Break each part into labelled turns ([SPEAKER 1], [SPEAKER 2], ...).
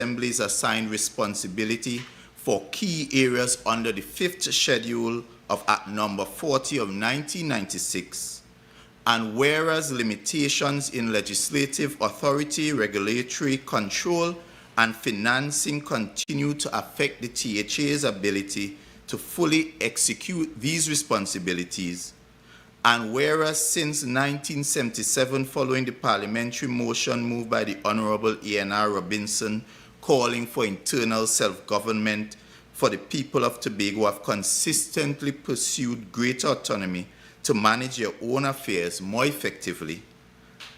[SPEAKER 1] Assembly is assigned responsibility for key areas under the 5th schedule of Act Number 40 of 1996, and whereas limitations in legislative authority, regulatory control, and financing continue to affect the THA's ability to fully execute these responsibilities, and whereas since 1977, following the parliamentary motion moved by the Honorable A.N.R. Robinson calling for internal self-government for the people of Tobago, have consistently pursued greater autonomy to manage their own affairs more effectively,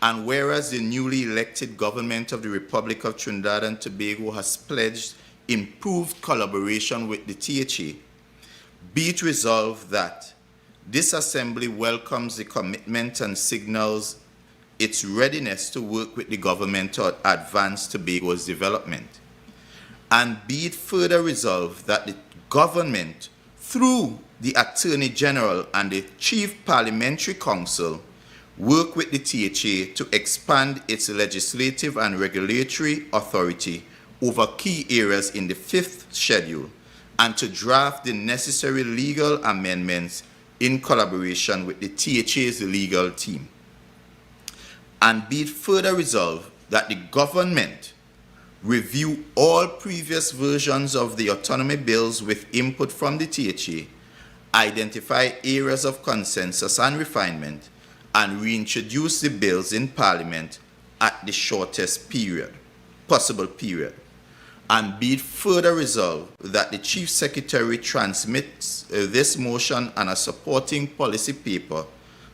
[SPEAKER 1] and whereas the newly elected government of the Republic of Trinidad and Tobago has pledged improved collaboration with the THA, be it resolved that this Assembly welcomes the commitment and signals its readiness to work with the government to advance Tobago's development. And be it further resolved that the government, through the Attorney General and the Chief Parliamentary Council, work with the THA to expand its legislative and regulatory authority over key areas in the 5th schedule, and to draft the necessary legal amendments in collaboration with the THA's legal team. And be it further resolved that the government review all previous versions of the autonomy bills with input from the THA, identify areas of consensus and refinement, and reintroduce the bills in Parliament at the shortest possible period. And be it further resolved that the Chief Secretary transmits this motion and a supporting policy paper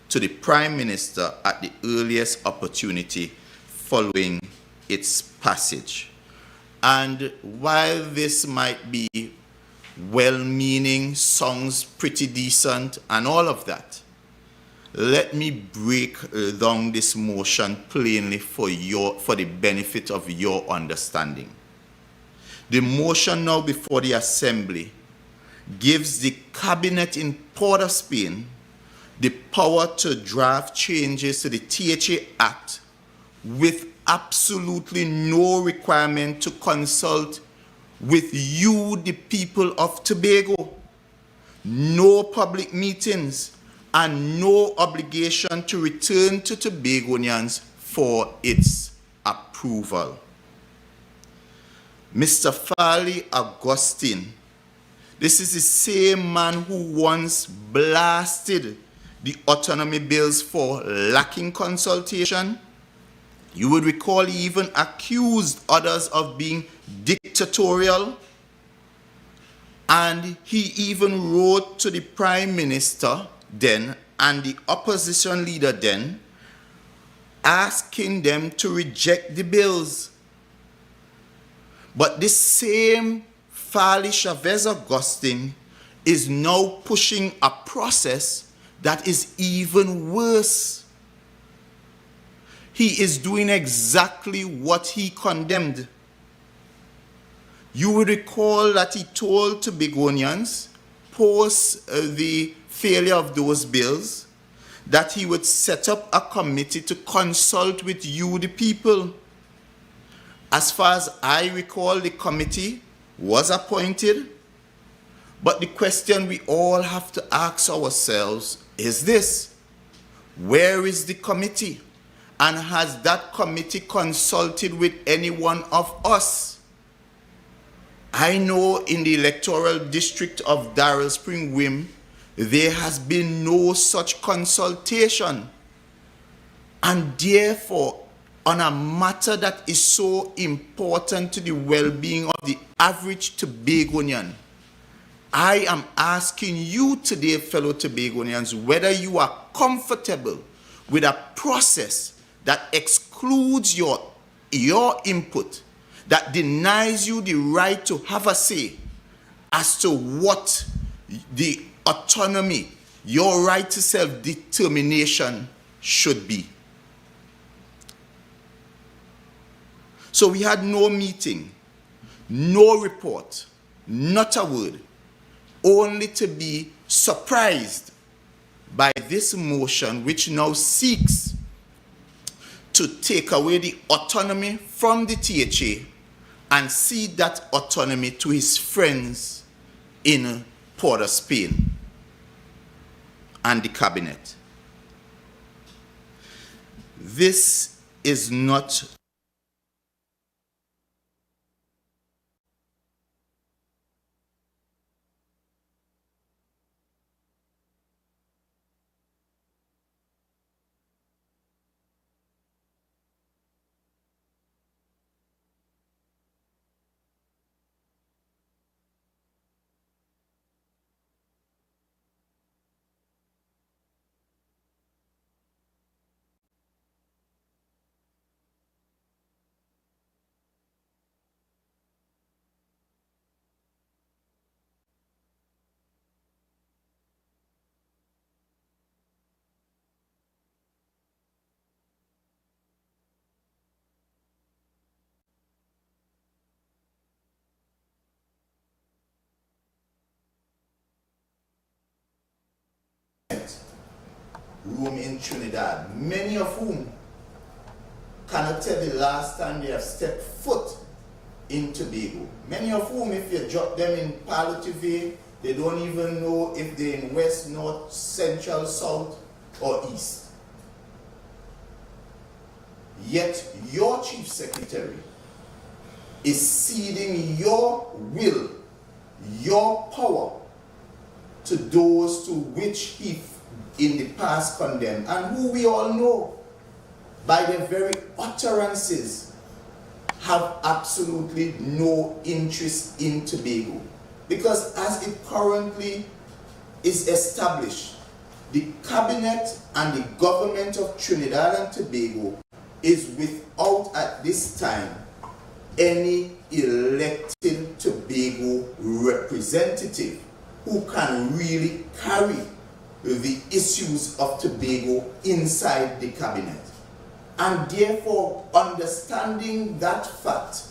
[SPEAKER 1] to the Prime Minister at the earliest opportunity following its passage. And while this might be well-meaning, sounds pretty decent, and all of that, let me break down this motion plainly for the benefit of your understanding. The motion now before the Assembly gives the Cabinet in Port of Spain the power to draft changes to the THA Act with absolutely no requirement to consult with you, the people of Tobago. No public meetings and no obligation to return to Tobagonians for its approval. Mr. Farley Augustine, this is the same man who once blasted the autonomy bills for lacking consultation. You would recall he even accused others of being dictatorial, and he even wrote to the Prime Minister then and the opposition leader then, asking them to reject the bills. But this same Farley Chavez Augustine is now pushing a process that is even worse. He is doing exactly what he condemned. You will recall that he told Tobagonians, post the failure of those bills, that he would set up a committee to consult with you, the people. As far as I recall, the committee was appointed, but the question we all have to ask ourselves is this: where is the committee? And has that committee consulted with any one of us? I know in the electoral district of Darrell Spring Wim, there has been no such consultation. And therefore, on a matter that is so important to the well-being of the average Tobagonian, I am asking you today, fellow Tobagonians, whether you are comfortable with a process that excludes your input, that denies you the right to have a say as to what the autonomy, your right to self-determination should be. So we had no meeting, no report, not a word, only to be surprised by this motion which now seeks to take away the autonomy from the THA and cede that autonomy to his friends in Port of Spain and the cabinet. This is not room in Trinidad, many of whom cannot tell the last time they have stepped foot in Tobago. Many of whom, if you drop them in Pallitive, they don't even know if they're in west, north, central, south, or east. Yet your chief secretary is ceding your will, your power to those to which he in the past condemned, and who we all know by their very utterances have absolutely no interest in Tobago. Because as it currently is established, the cabinet and the government of Trinidad and Tobago is without at this time any elected Tobago representative who can really carry the issues of Tobago inside the cabinet. And therefore, understanding that fact,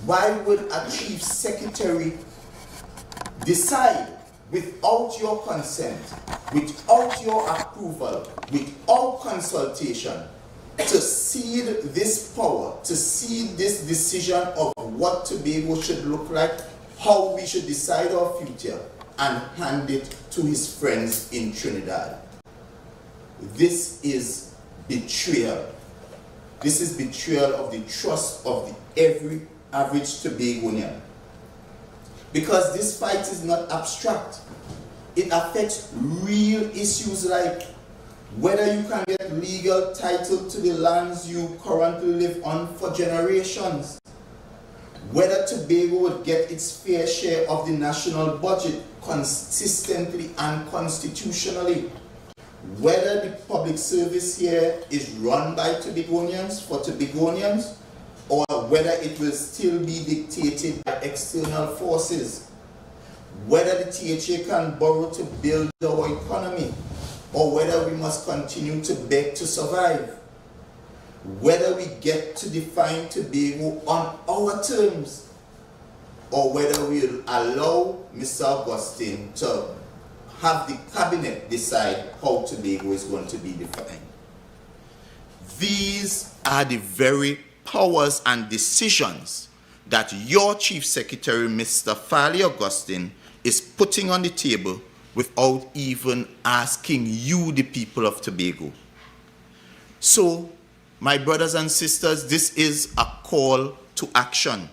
[SPEAKER 1] why would a chief secretary decide without your consent, without your approval, without consultation, to cede this power, to cede this decision of what Tobago should look like, how we should decide our future, and hand it to his friends in Trinidad? This is betrayal. This is betrayal of the trust of every average Tobagonian. Because this fight is not abstract. It affects real issues like whether you can get legal title to the lands you currently live on for generations, whether Tobago would get its fair share of the national budget consistently and constitutionally, whether the public service here is run by Tobagonians for Tobagonians, or whether it will still be dictated by external forces, whether the THA can borrow to build our economy, or whether we must continue to beg to survive, whether we get to define Tobago on our terms, or whether we'll allow Mr. Augustine to have the cabinet decide how Tobago is going to be defined. These are the very powers and decisions that your Chief Secretary, Mr. Farley Augustine, is putting on the table without even asking you, the people of Tobago. So, my brothers and sisters, this is a call to action.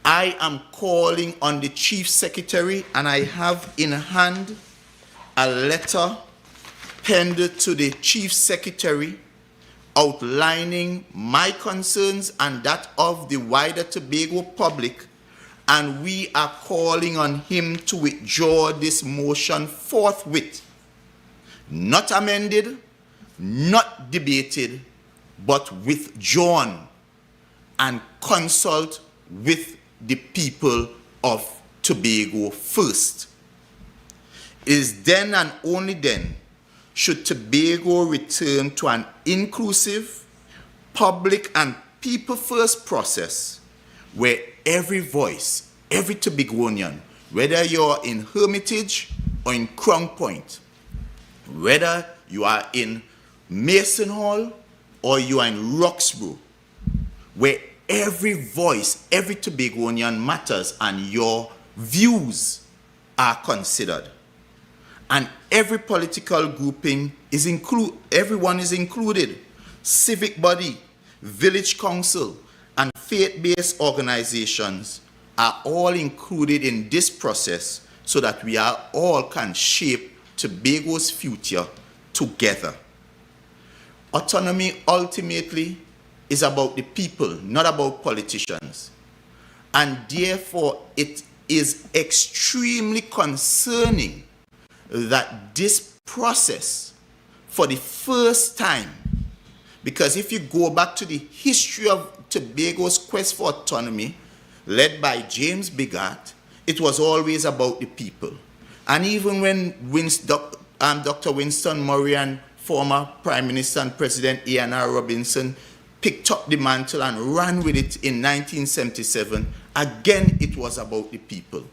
[SPEAKER 1] I am calling on the Chief Secretary, and I have in hand a letter penned to the Chief Secretary outlining my concerns and that of the wider Tobago public, and we are calling on him to withdraw this motion forthwith, not amended, not debated, but withdrawn, and consult with the people of Tobago first. It is then and only then should Tobago return to an inclusive, public and people-first process where every voice, every Tobagonian, whether you're in Hermitage or in Crown Point, whether you are in Mason Hall or you are in Roxborough, where every voice, every Tobagonian matters, and your views are considered. And every political grouping is everyone is included. Civic body, village council, and faith-based organizations are all included in this process so that we are all can shape Tobago's future together. Autonomy ultimately is about the people, not about politicians. And therefore, it is extremely concerning that this process, for the first time, because if you go back to the history of Tobago's quest for autonomy, led by James Bigot, it was always about the people. And even when Dr. Winston Murray and former Prime Minister and President Ian R. Robinson picked up the mantle and ran with it in 1977, again it was about the people.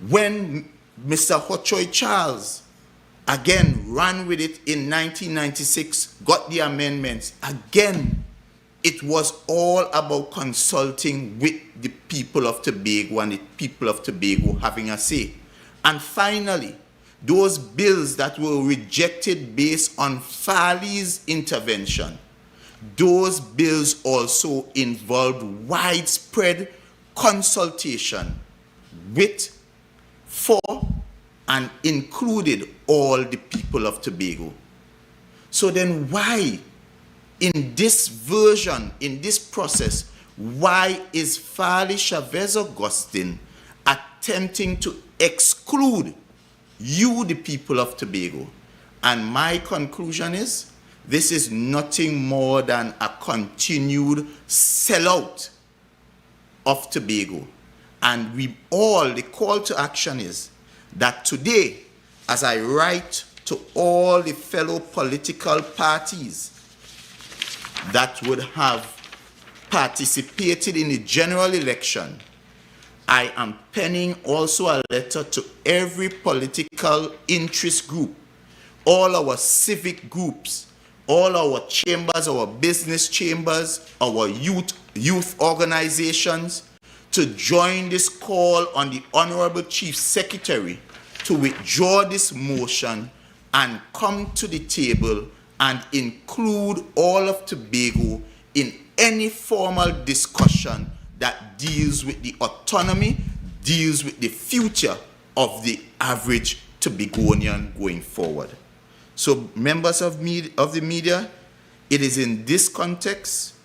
[SPEAKER 1] When Mr. Hochoy Charles again ran with it in 1996, got the amendments, again it was all about consulting with the people of Tobago and the people of Tobago having a say. And finally, those bills that were rejected based on Farley's intervention, those bills also involved widespread consultation with, for, and included all the people of Tobago. So then why, in this version, in this process, why is Farley Chavez Augustine attempting to exclude you, the people of Tobago? And my conclusion is, this is nothing more than a continued sellout of Tobago. And we all, the call to action is that today, as I write to all the fellow political parties that would have participated in the general election, I am penning also a letter to every political interest group, all our civic groups, all our chambers, our business chambers, our youth organizations, to join this call on the Honorable Chief Secretary to withdraw this motion and come to the table and include all of Tobago in any formal discussion that deals with the autonomy, deals with the future of the average Tobagonian going forward. So members of the media, it is in this context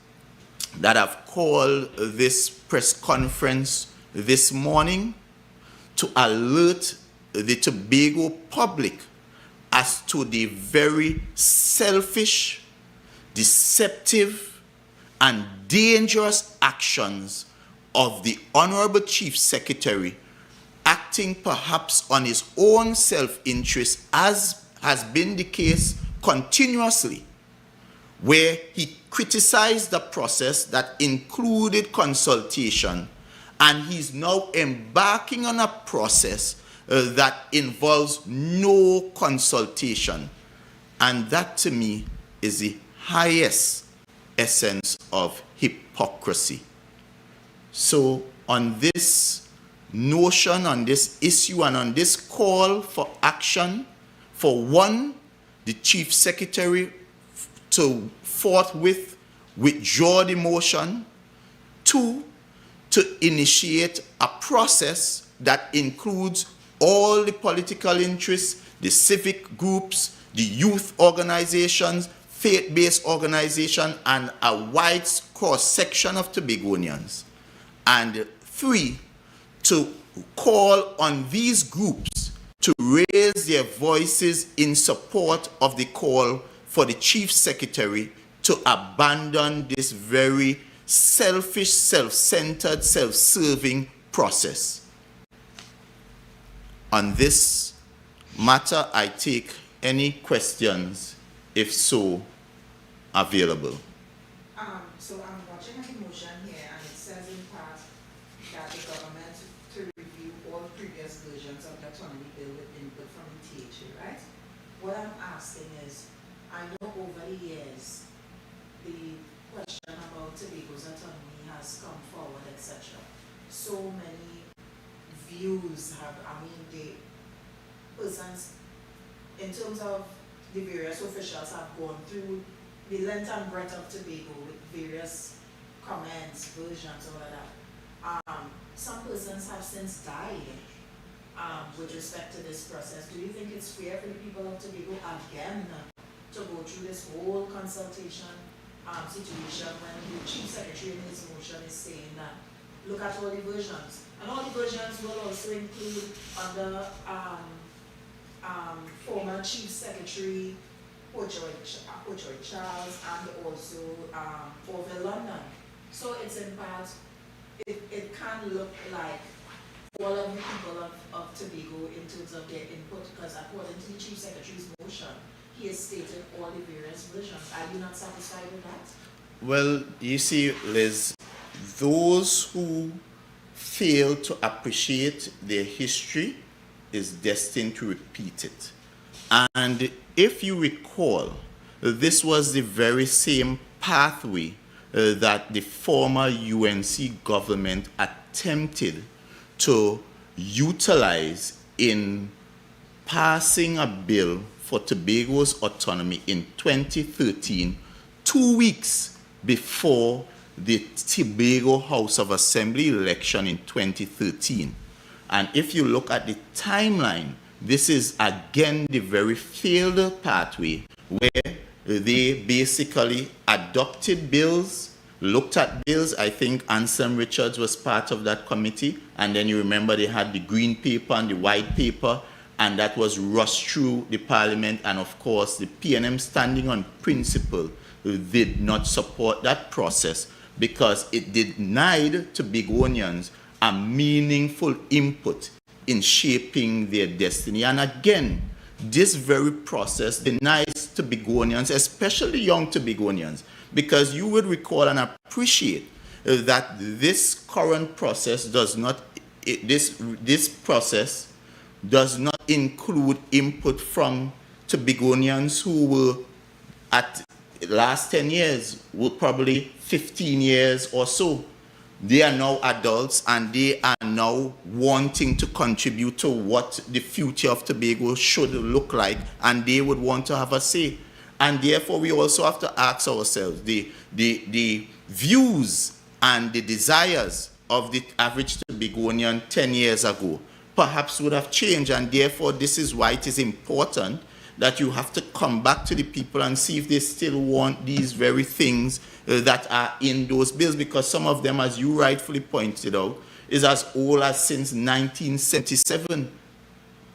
[SPEAKER 1] that I've called this press conference this morning to alert the Tobago public as to the very selfish, deceptive, and dangerous actions of the Honorable Chief Secretary, acting perhaps on his own self-interest, as has been the case continuously, where he criticized the process that included consultation, and he's now embarking on a process that involves no consultation. And that to me is the highest essence of hypocrisy. So on this notion, on this issue, and on this call for action, for one, the Chief Secretary to forthwith withdraw the motion. Two, to initiate a process that includes all the political interests, the civic groups, the youth organizations, faith-based organizations, and a wide cross-section of Tobagonians. And three, to call on these groups to raise their voices in support of the call for the Chief Secretary to abandon this very selfish, self-centered, self-serving process. On this matter, I take any questions, if so, available.
[SPEAKER 2] So I'm watching a motion here, and it says in part that the government to review all previous versions of the autonomy bill with input from the THA, right? What I'm asking is, I know over the years, the question about Tobago's autonomy has come forward, etc., so many views have, the persons, in terms of the various officials, have gone through the length and breadth of Tobago with various comments, versions, all of that. Some persons have since died with respect to this process. Do you think it's fair for the people of Tobago again to go through this whole consultation situation when the Chief Secretary in his motion is saying that look at all the versions, and all the versions will also include under former Chief Secretary Pochoy Charles and also Orville London. So it's in part, it can look like all of the people of Tobago in terms of their input, because according to the Chief Secretary's motion, he has stated all the various versions. Are you not satisfied with that?
[SPEAKER 1] Well, you see, Liz, those who fail to appreciate their history is destined to repeat it. And if you recall, this was the very same pathway that the former UNC government attempted to utilize in passing a bill for Tobago's autonomy in 2013, 2 weeks before the Tobago House of Assembly election in 2013. And if you look at the timeline, this is again the very failed pathway where they basically adopted bills, looked at bills. I think Anselm Richards was part of that committee. And then you remember they had the green paper and the white paper, and that was rushed through the parliament. And of course, the PNM, standing on principle, did not support that process because it denied Tobagonians a meaningful input in shaping their destiny. And again, this very process denies Tobagonians, especially young Tobagonians, because you would recall and appreciate that this current process does not, this process does not include input from Tobagonians who were at last 10 years, were probably 15 years or so. They are now adults and they are now wanting to contribute to what the future of Tobago should look like, and they would want to have a say. And therefore, we also have to ask ourselves, the views and the desires of the average Tobagonian 10 years ago perhaps would have changed, and therefore this is why it is important that you have to come back to the people and see if they still want these very things that are in those bills, because some of them, as you rightfully pointed out, is as old as since 1977.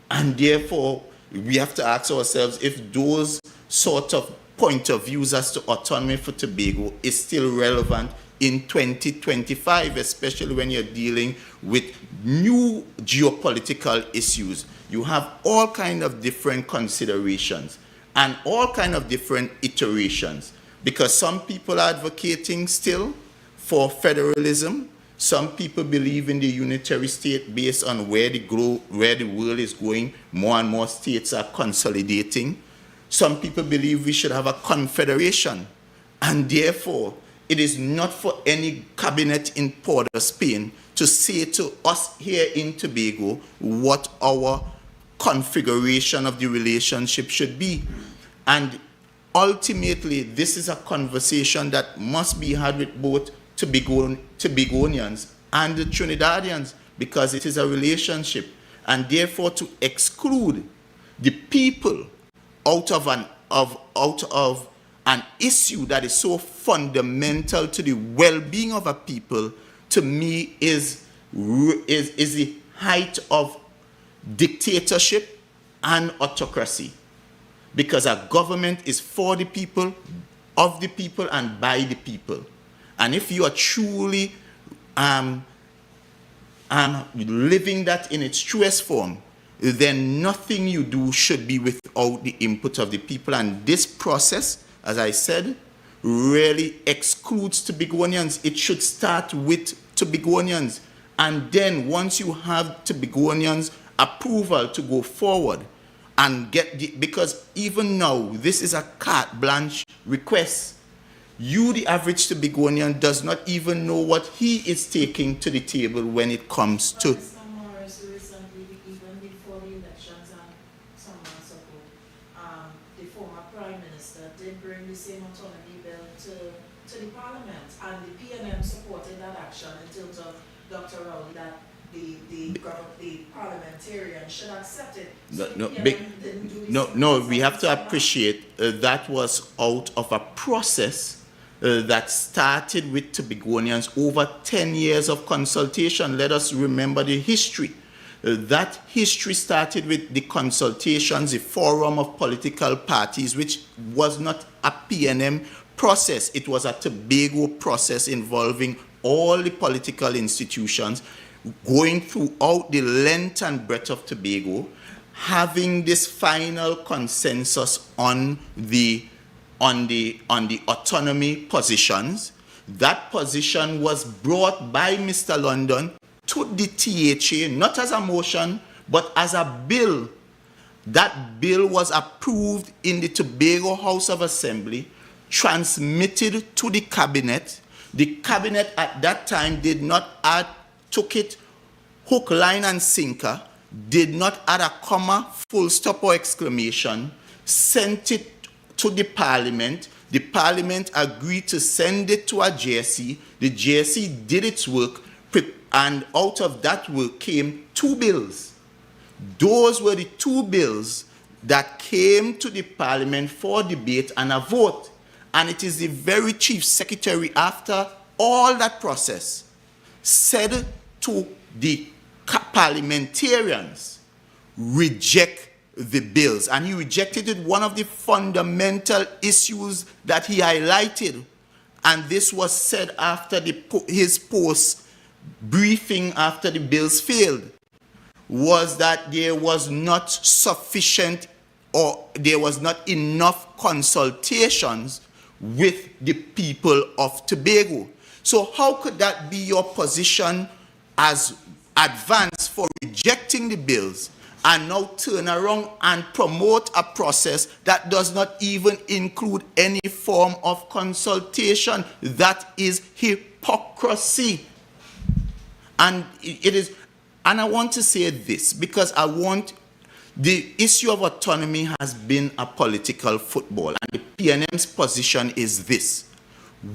[SPEAKER 1] And therefore, we have to ask ourselves if those sort of point of views as to autonomy for Tobago is still relevant in 2025, especially when you're dealing with new geopolitical issues. You have all kind of different considerations and all kind of different iterations, because some people are advocating still for federalism. Some people believe in the unitary state based on where the world is going. More and more states are consolidating. Some people believe we should have a confederation, and therefore it is not for any cabinet in Port of Spain to say to us here in Tobago what our configuration of the relationship should be. And ultimately, this is a conversation that must be had with both Tobagonians and the Trinidadians, because it is a relationship. And therefore, to exclude the people out of an issue that is so fundamental to the well-being of a people, to me is the height of dictatorship and autocracy. Because a government is for the people, of the people, and by the people. And if you are truly living that in its truest form, then nothing you do should be without the input of the people. And this process, as I said, really excludes Tobagonians. It should start with Tobagonians. And then once you have Tobagonians' approval to go forward and get because even now, this is a carte blanche request. You, the average Tobagonian, does not even know what he is taking to the table when it comes to.
[SPEAKER 2] Mr. Morris, recently, even before the elections and some months ago, the former Prime Minister did bring the same autonomy bill to the Parliament, and the PNM supported that action in terms of Dr. Rowley, that the parliamentarian should accept it. So
[SPEAKER 1] No, we have to appreciate that was out of a process that started with Tobagonians over 10 years of consultation. Let us remember the history. That history started with the consultations, the forum of political parties, which was not a PNM process. It was a Tobago process involving all the political institutions, going throughout the length and breadth of Tobago, having this final consensus on the autonomy positions. That position was brought by Mr. London to the THA, not as a motion, but as a bill. That bill was approved in the Tobago House of Assembly, transmitted to the cabinet. The cabinet at that time did not add, took it hook, line, and sinker, did not add a comma, full stop, or exclamation, sent it to the Parliament. The Parliament agreed to send it to a JSC. The JSC did its work, and out of that work came two bills. Those were the two bills that came to the Parliament for debate and a vote. And it is the very Chief Secretary, after all that process, said to the parliamentarians, reject the bills. And he rejected it, one of the fundamental issues that he highlighted. And this was said after his post briefing after the bills failed, was that there was not sufficient, or there was not enough consultations with the people of Tobago. So how could that be your position as advance for rejecting the bills and now turn around and promote a process that does not even include any form of consultation? That is hypocrisy. And it is, and I want to say this because the issue of autonomy has been a political football, and the PNM's position is this: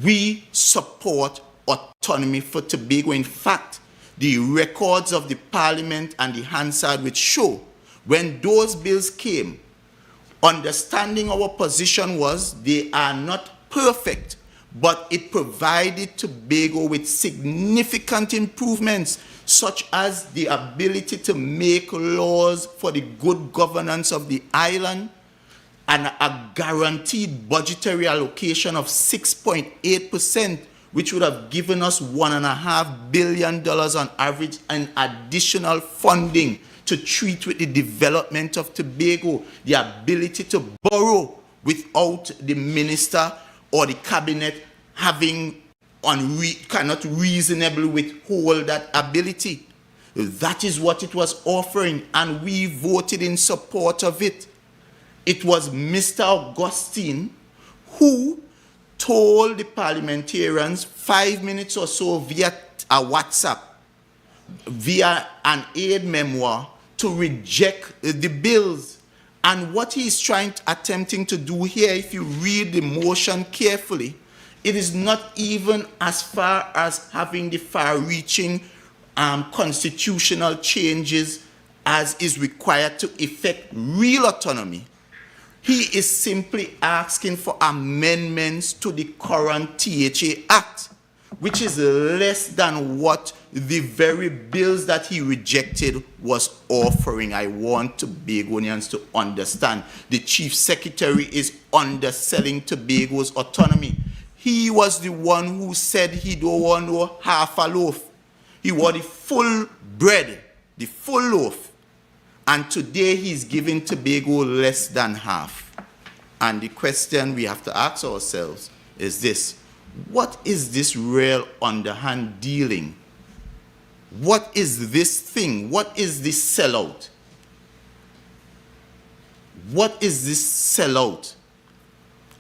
[SPEAKER 1] we support autonomy for Tobago. In fact, the records of the Parliament and the Hansard which show when those bills came, understanding our position was they are not perfect, but it provided Tobago with significant improvements, such as the ability to make laws for the good governance of the island, and a guaranteed budgetary allocation of 6.8%, which would have given us $1.5 billion on average in additional funding to treat with the development of Tobago, the ability to borrow without the minister or the cabinet having cannot reasonably withhold that ability. That is what it was offering, and we voted in support of it. It was Mr. Augustine who told the parliamentarians 5 minutes or so via a WhatsApp, via an aid memoir, to reject the bills. And what he is attempting to do here, if you read the motion carefully, it is not even as far as having the far-reaching constitutional changes as is required to effect real autonomy. He is simply asking for amendments to the current THA Act, which is less than what the very bills that he rejected was offering. I want Tobagonians to understand. The Chief Secretary is underselling Tobago's autonomy. He was the one who said he don't want no half a loaf. He wanted the full bread, the full loaf. And today he's giving Tobago less than half. And the question we have to ask ourselves is this: what is this real underhand dealing? What is this thing? What is this sellout? What is this sellout?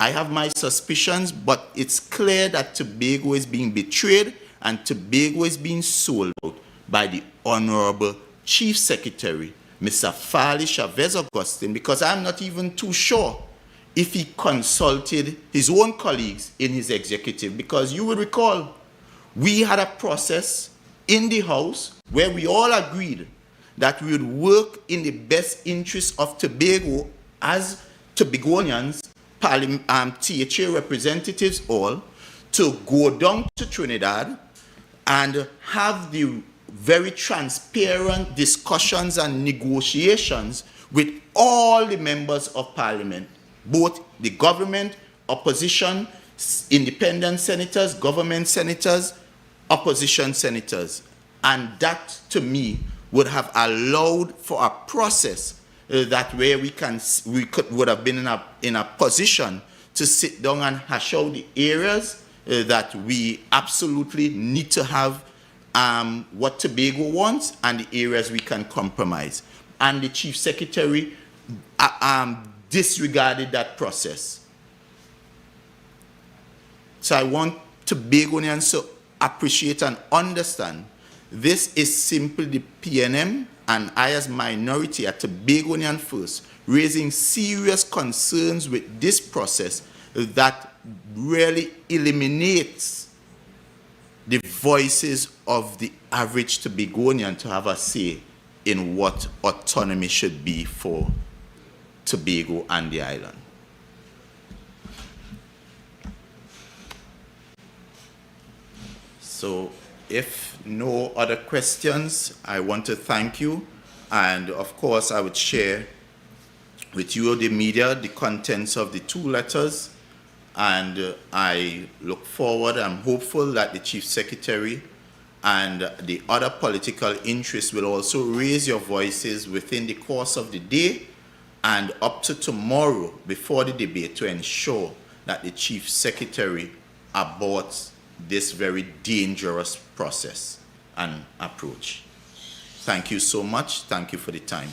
[SPEAKER 1] I have my suspicions, but it's clear that Tobago is being betrayed and Tobago is being sold out by the Honorable Chief Secretary, Mr. Farley Chavez Augustine, because I'm not even too sure if he consulted his own colleagues in his executive, because you will recall, we had a process in the House where we all agreed that we would work in the best interest of Tobago as Tobagonians, THA representatives all, to go down to Trinidad and have the very transparent discussions and negotiations with all the members of Parliament, both the government, opposition, independent senators, government senators, opposition senators. And that, to me, would have allowed for a process that where would have been in a position to sit down and hash out the areas that we absolutely need to have what Tobago wants and the areas we can compromise. And the Chief Secretary disregarded that process. So I want Tobagonians to appreciate and understand this is simply the PNM and I as minority at Tobagonian First raising serious concerns with this process that really eliminates the voices of the average Tobagonian to have a say in what autonomy should be for Tobago and the island. So if no other questions, I want to thank you. And of course, I would share with you, the media, the contents of the two letters. And I look forward, I'm hopeful that the Chief Secretary and the other political interests will also raise your voices within the course of the day and up to tomorrow before the debate to ensure that the Chief Secretary aborts this very dangerous process and approach. Thank you so much. Thank you for the time.